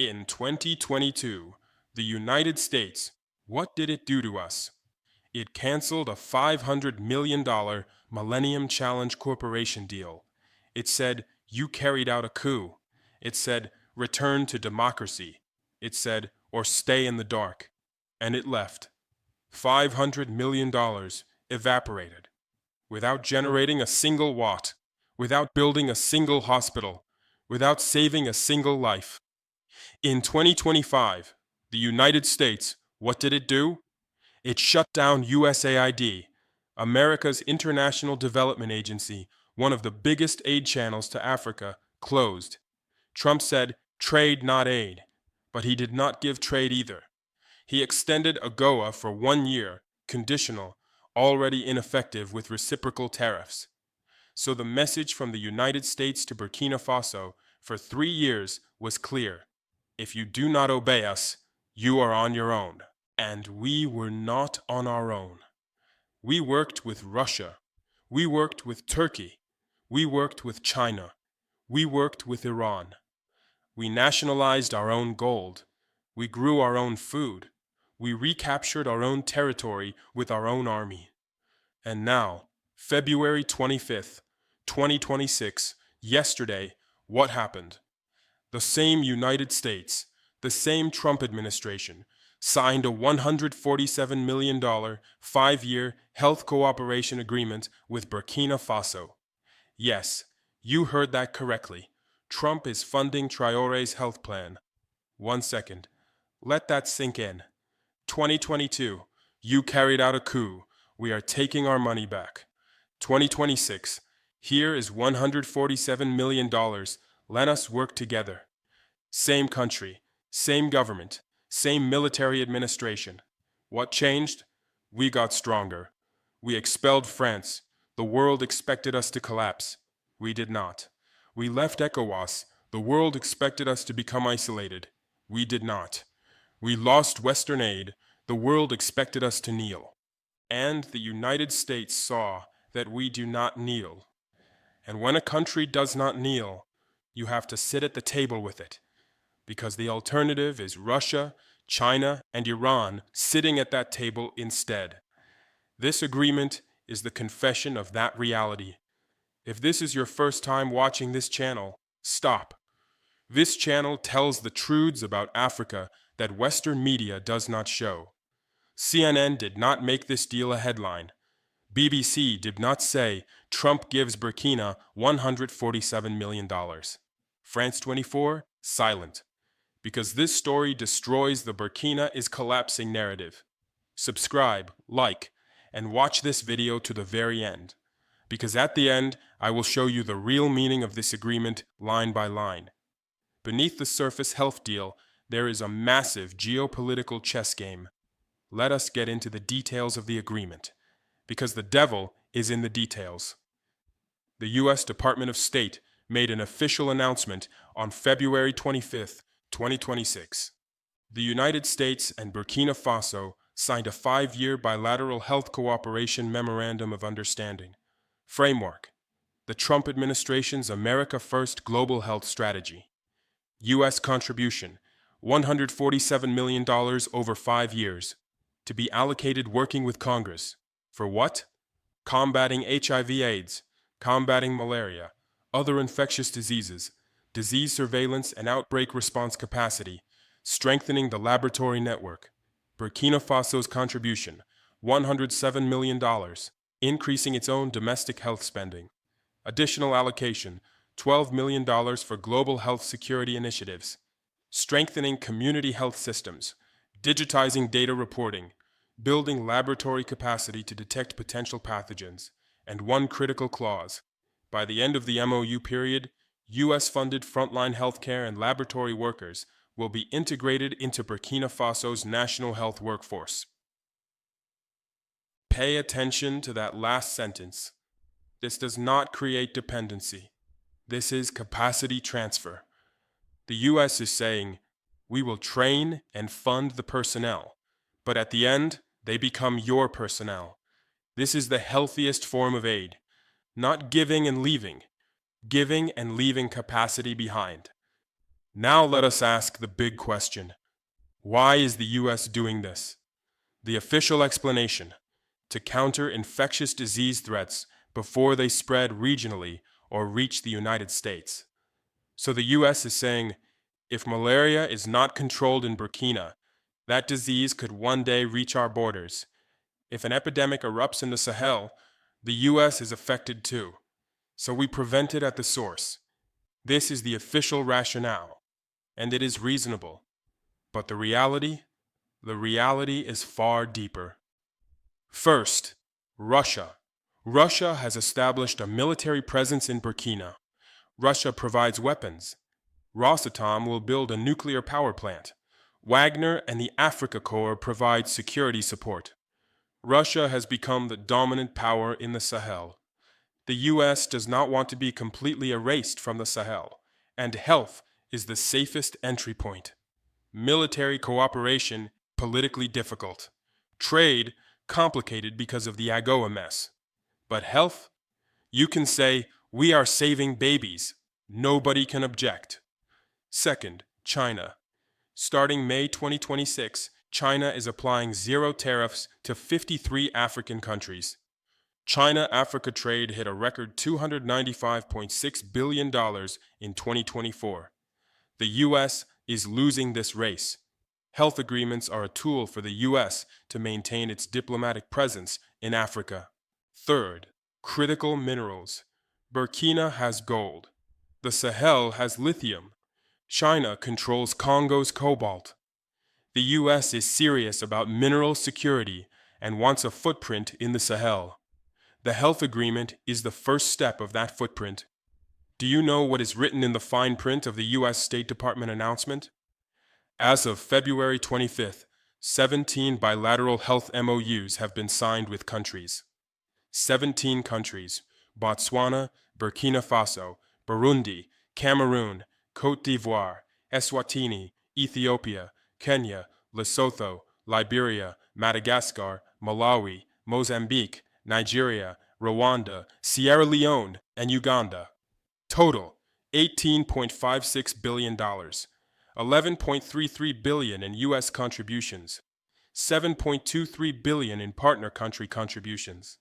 In 2022, the United States, what did it do to us? It canceled a $500 million Millennium Challenge Corporation deal. It said, you carried out a coup. It said, return to democracy. It said, or stay in the dark. And it left. $500 million evaporated. Without generating a single watt. Without building a single hospital. Without saving a single life. In 2025, the United States, what did it do? It shut down USAID, America's International Development Agency, one of the biggest aid channels to Africa, closed. Trump said, trade, not aid. But he did not give trade either. He extended AGOA for 1 year, conditional, already ineffective with reciprocal tariffs. So the message from the United States to Burkina Faso for 3 years was clear. If you do not obey us, you are on your own. And we were not on our own. We worked with Russia. We worked with Turkey. We worked with China. We worked with Iran. We nationalized our own gold. We grew our own food. We recaptured our own territory with our own army. And now, February 25th, 2026, yesterday, what happened? The same United States, the same Trump administration, signed a $147 million 5-year health cooperation agreement with Burkina Faso. Yes, you heard that correctly. Trump is funding Traore's health plan. 1 second. Let that sink in. 2022, you carried out a coup. We are taking our money back. 2026, here is $147 million. Let us work together. Same country, same government, same military administration. What changed? We got stronger. We expelled France. The world expected us to collapse. We did not. We left ECOWAS. The world expected us to become isolated. We did not. We lost Western aid. The world expected us to kneel. And the United States saw that we do not kneel. And when a country does not kneel, you have to sit at the table with it. Because the alternative is Russia, China, and Iran sitting at that table instead. This agreement is the confession of that reality. If this is your first time watching this channel, stop. This channel tells the truths about Africa that Western media does not show. CNN did not make this deal a headline. BBC did not say Trump gives Burkina $147 million. France 24, silent. Because this story destroys the Burkina is collapsing narrative. Subscribe, like, and watch this video to the very end. Because at the end, I will show you the real meaning of this agreement line by line. Beneath the surface health deal, there is a massive geopolitical chess game. Let us get into the details of the agreement. Because the devil is in the details. The U.S. Department of State made an official announcement on February 25th, 2026. The United States and Burkina Faso signed a 5-year bilateral health cooperation memorandum of understanding. Framework: the Trump administration's America First Global Health Strategy. U.S. contribution: $147 million over 5 years, to be allocated working with Congress. For what? Combating HIV/AIDS, combating malaria, other infectious diseases, disease surveillance and outbreak response capacity, strengthening the laboratory network. Burkina Faso's contribution, $107 million, increasing its own domestic health spending. Additional allocation, $12 million for global health security initiatives, strengthening community health systems, digitizing data reporting, building laboratory capacity to detect potential pathogens, and one critical clause. By the end of the MOU period, U.S.-funded frontline healthcare and laboratory workers will be integrated into Burkina Faso's national health workforce. Pay attention to that last sentence. This does not create dependency. This is capacity transfer. The U.S. is saying, we will train and fund the personnel, but at the end, they become your personnel. This is the healthiest form of aid, not giving and leaving capacity behind. Now let us ask the big question. Why is the US doing this? The official explanation: to counter infectious disease threats before they spread regionally or reach the United States. So the US is saying, if malaria is not controlled in Burkina, that disease could one day reach our borders. If an epidemic erupts in the Sahel, the US is affected too. So we prevent it at the source. This is the official rationale, and it is reasonable. But the reality is far deeper. First, Russia. Russia has established a military presence in Burkina. Russia provides weapons. Rosatom will build a nuclear power plant. Wagner and the Africa Corps provide security support. Russia has become the dominant power in the Sahel. The US does not want to be completely erased from the Sahel, and health is the safest entry point. Military cooperation, politically difficult. Trade, complicated because of the AGOA mess. But health? You can say, we are saving babies. Nobody can object. Second, China. Starting May 2026, China is applying zero tariffs to 53 African countries. China-Africa trade hit a record $295.6 billion in 2024. The U.S. is losing this race. Health agreements are a tool for the U.S. to maintain its diplomatic presence in Africa. Third, critical minerals. Burkina has gold. The Sahel has lithium. China controls Congo's cobalt. The U.S. is serious about mineral security and wants a footprint in the Sahel. The health agreement is the first step of that footprint. Do you know what is written in the fine print of the U.S. State Department announcement? As of February 25th, 17 bilateral health MOUs have been signed with countries. 17 countries: Botswana, Burkina Faso, Burundi, Cameroon, Côte d'Ivoire, Eswatini, Ethiopia, Kenya, Lesotho, Liberia, Madagascar, Malawi, Mozambique, Nigeria, Rwanda, Sierra Leone, and Uganda. Total, $18.56 billion, $11.33 billion in U.S. contributions, $7.23 billion in partner country contributions.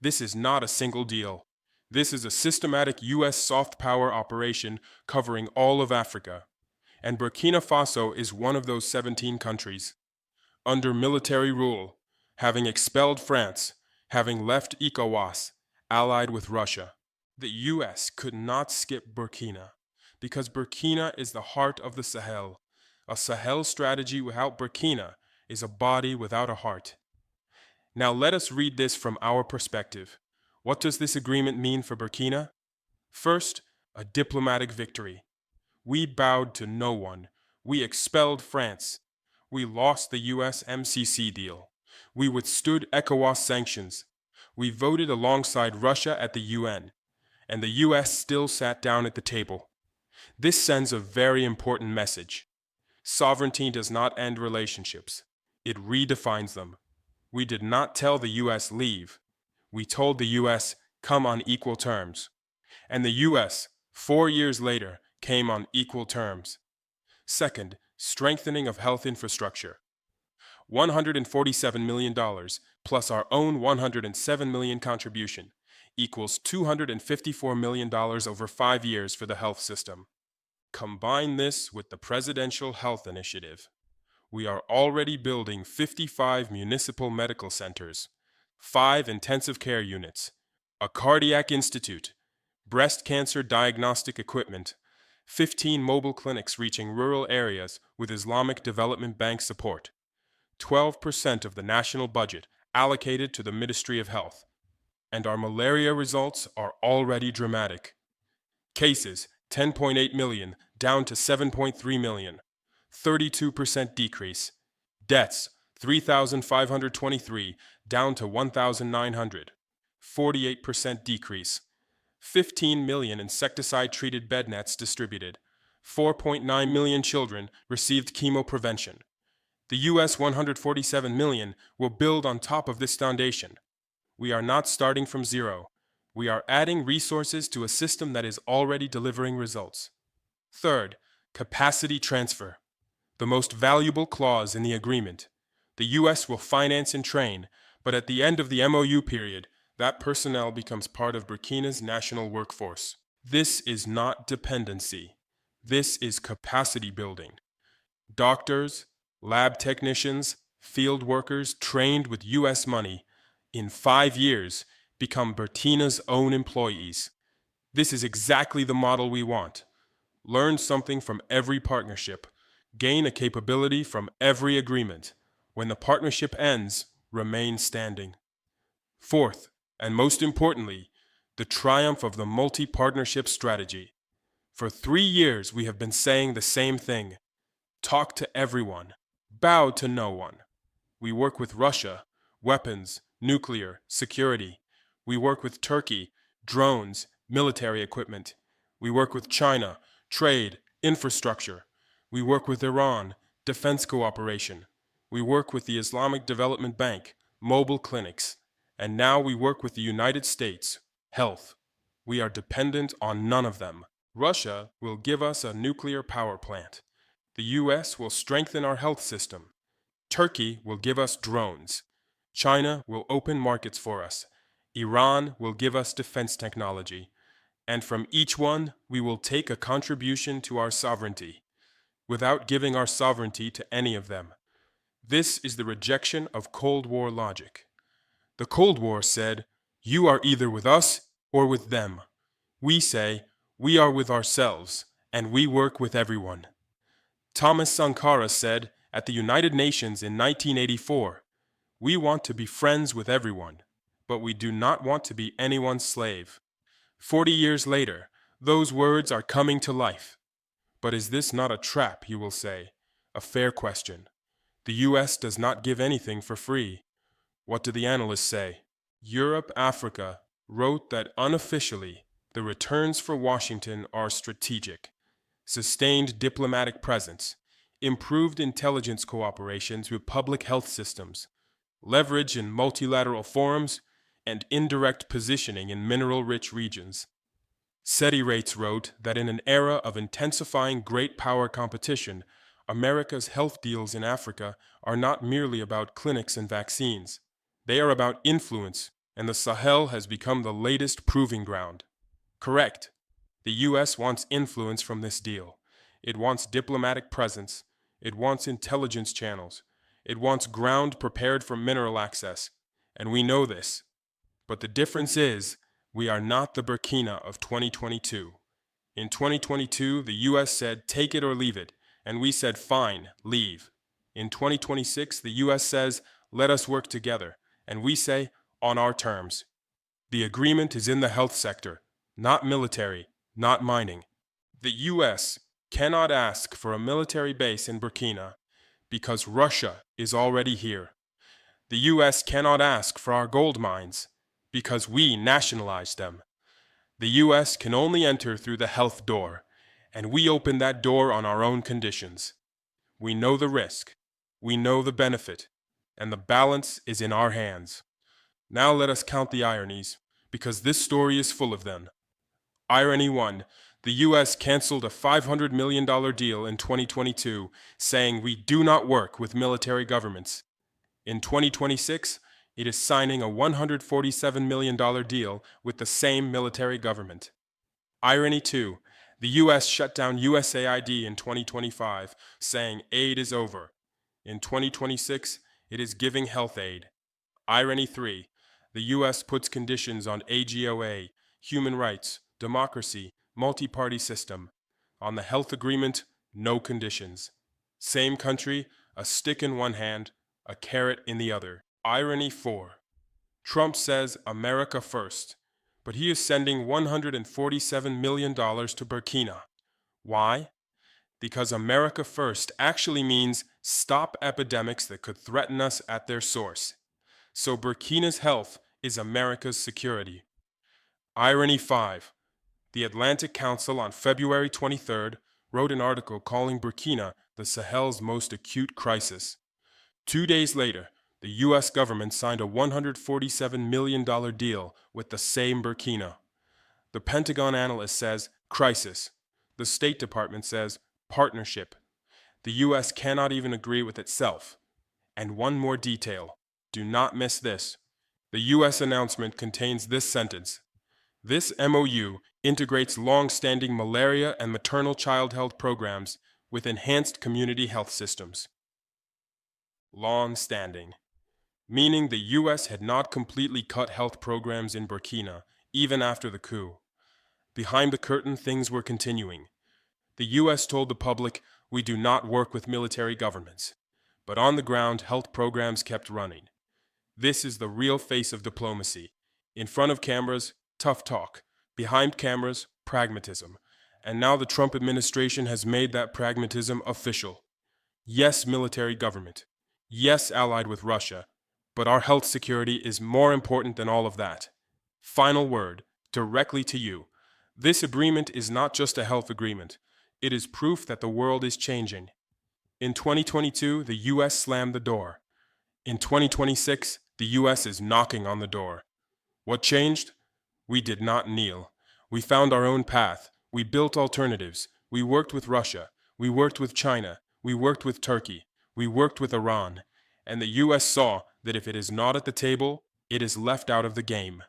This is not a single deal. This is a systematic U.S. soft power operation covering all of Africa, and Burkina Faso is one of those 17 countries. Under military rule, having expelled France, having left ECOWAS, allied with Russia, the U.S. could not skip Burkina, because Burkina is the heart of the Sahel. A Sahel strategy without Burkina is a body without a heart. Now let us read this from our perspective. What does this agreement mean for Burkina? First, a diplomatic victory. We bowed to no one. We expelled France. We lost the US-MCC deal. We withstood ECOWAS sanctions. We voted alongside Russia at the UN, and the US still sat down at the table. This sends a very important message. Sovereignty does not end relationships. It redefines them. We did not tell the US leave. We told the US come on equal terms. And the US, 4 years later, came on equal terms. Second, strengthening of health infrastructure. $147 million plus our own $107 million contribution equals $254 million over 5 years for the health system. Combine this with the Presidential Health Initiative. We are already building 55 municipal medical centers, 5 intensive care units, a cardiac institute, breast cancer diagnostic equipment, 15 mobile clinics reaching rural areas with Islamic Development Bank support, 12% of the national budget allocated to the Ministry of Health. And our malaria results are already dramatic. Cases, 10.8 million, down to 7.3 million, 32% decrease. Deaths, 3,523, down to 1,900, 48% decrease. 15 million insecticide-treated bed nets distributed. 4.9 million children received chemo prevention. The US $147 million will build on top of this foundation. We are not starting from zero. We are adding resources to a system that is already delivering results. Third, Capacity transfer, the most valuable clause in the agreement. The U.S. will finance and train, but at the end of the MOU period, that personnel becomes part of Burkina's national workforce. This is not dependency. This is capacity building. Doctors, lab technicians, field workers trained with U.S. money in 5 years become Burkina's own employees. This is exactly the model we want. Learn something from every partnership. Gain a capability from every agreement. When the partnership ends, remain standing. Fourth, and most importantly, the triumph of the multi-partnership strategy. For 3 years, we have been saying the same thing. Talk to everyone. Bow to no one. We work with Russia, weapons, nuclear, security. We work with Turkey, drones, military equipment. We work with China, trade, infrastructure. We work with Iran, defense cooperation. We work with the Islamic Development Bank, mobile clinics. And now we work with the United States, health. We are dependent on none of them. Russia will give us a nuclear power plant. The U.S. will strengthen our health system. Turkey will give us drones. China will open markets for us. Iran will give us defense technology. And from each one, we will take a contribution to our sovereignty, without giving our sovereignty to any of them. This is the rejection of Cold War logic. The Cold War said, you are either with us or with them. We say, we are with ourselves, and we work with everyone. Thomas Sankara said at the United Nations in 1984, we want to be friends with everyone, but we do not want to be anyone's slave. 40 years later, those words are coming to life. But is this not a trap, you will say? A fair question. The U.S. does not give anything for free. What do the analysts say? Europe Africa wrote that unofficially, the returns for Washington are strategic. Sustained diplomatic presence, improved intelligence cooperation through public health systems, leverage in multilateral forums, and indirect positioning in mineral-rich regions. SETI Rates wrote that in an era of intensifying great power competition, America's health deals in Africa are not merely about clinics and vaccines. They are about influence, and the Sahel has become the latest proving ground. Correct. The U.S. wants influence from this deal. It wants diplomatic presence. It wants intelligence channels. It wants ground prepared for mineral access. And we know this. But the difference is, we are not the Burkina of 2022. In 2022, the U.S. said, take it or leave it, and we said, fine, leave. In 2026, the U.S. says, let us work together, and we say, on our terms. The agreement is in the health sector, not military, not mining. The U.S. cannot ask for a military base in Burkina because Russia is already here. The U.S. cannot ask for our gold mines because we nationalized them. The U.S. can only enter through the health door, and we open that door on our own conditions. We know the risk, we know the benefit, and the balance is in our hands. Now let us count the ironies, because this story is full of them. Irony 1. The U.S. canceled a $500 million deal in 2022, saying we do not work with military governments. In 2026, it is signing a $147 million deal with the same military government. Irony 2. The U.S. shut down USAID in 2025, saying aid is over. In 2026, it is giving health aid. Irony 3. The U.S. puts conditions on AGOA, human rights, democracy, multi-party system. On the health agreement, no conditions. Same country, a stick in one hand, a carrot in the other. Irony 4. Trump says America first, but he is sending $147 million to Burkina. Why? Because America first actually means stop epidemics that could threaten us at their source. So Burkina's health is America's security. Irony 5. The Atlantic Council on February 23rd wrote an article calling Burkina the Sahel's most acute crisis. 2 days later, the U.S. government signed a $147 million deal with the same Burkina. The Pentagon analyst says crisis. The State Department says partnership. The U.S. cannot even agree with itself. And one more detail. Do not miss this. The U.S. announcement contains this sentence. This MOU integrates long-standing malaria and maternal child health programs with enhanced community health systems. Long-standing, meaning the U.S. had not completely cut health programs in Burkina, even after the coup. Behind the curtain, things were continuing. The U.S. told the public, "We do not work with military governments." But on the ground, health programs kept running. This is the real face of diplomacy. In front of cameras, tough talk. Behind cameras, pragmatism. And now the Trump administration has made that pragmatism official. Yes, military government. Yes, allied with Russia. But our health security is more important than all of that. Final word, directly to you. This agreement is not just a health agreement. It is proof that the world is changing. In 2022, the U.S. slammed the door. In 2026, the U.S. is knocking on the door. What changed? We did not kneel. We found our own path. We built alternatives. We worked with Russia. We worked with China. We worked with Turkey. We worked with Iran. And the U.S. saw that if it is not at the table, it is left out of the game.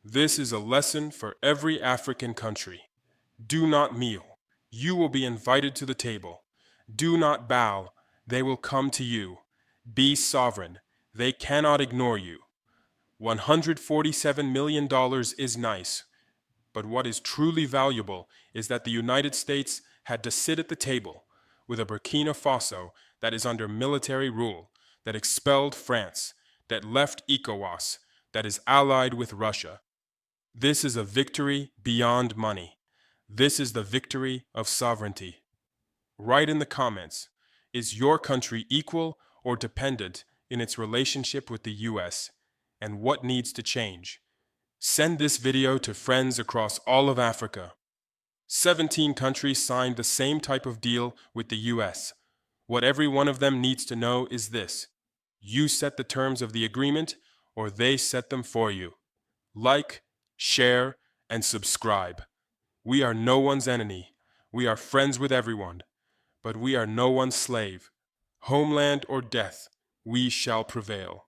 This is a lesson for every African country. Do not kneel. You will be invited to the table. Do not bow. They will come to you. Be sovereign. They cannot ignore you. $147 million is nice, but what is truly valuable is that the United States had to sit at the table with a Burkina Faso that is under military rule, that expelled France, that left ECOWAS, that is allied with Russia. This is a victory beyond money. This is the victory of sovereignty. Write in the comments, is your country equal or dependent in its relationship with the U.S., and what needs to change? Send this video to friends across all of Africa. 17 countries signed the same type of deal with the U.S. What every one of them needs to know is this: you set the terms of the agreement, or they set them for you. Like, share, and subscribe. We are no one's enemy. We are friends with everyone. But we are no one's slave. Homeland or death, we shall prevail.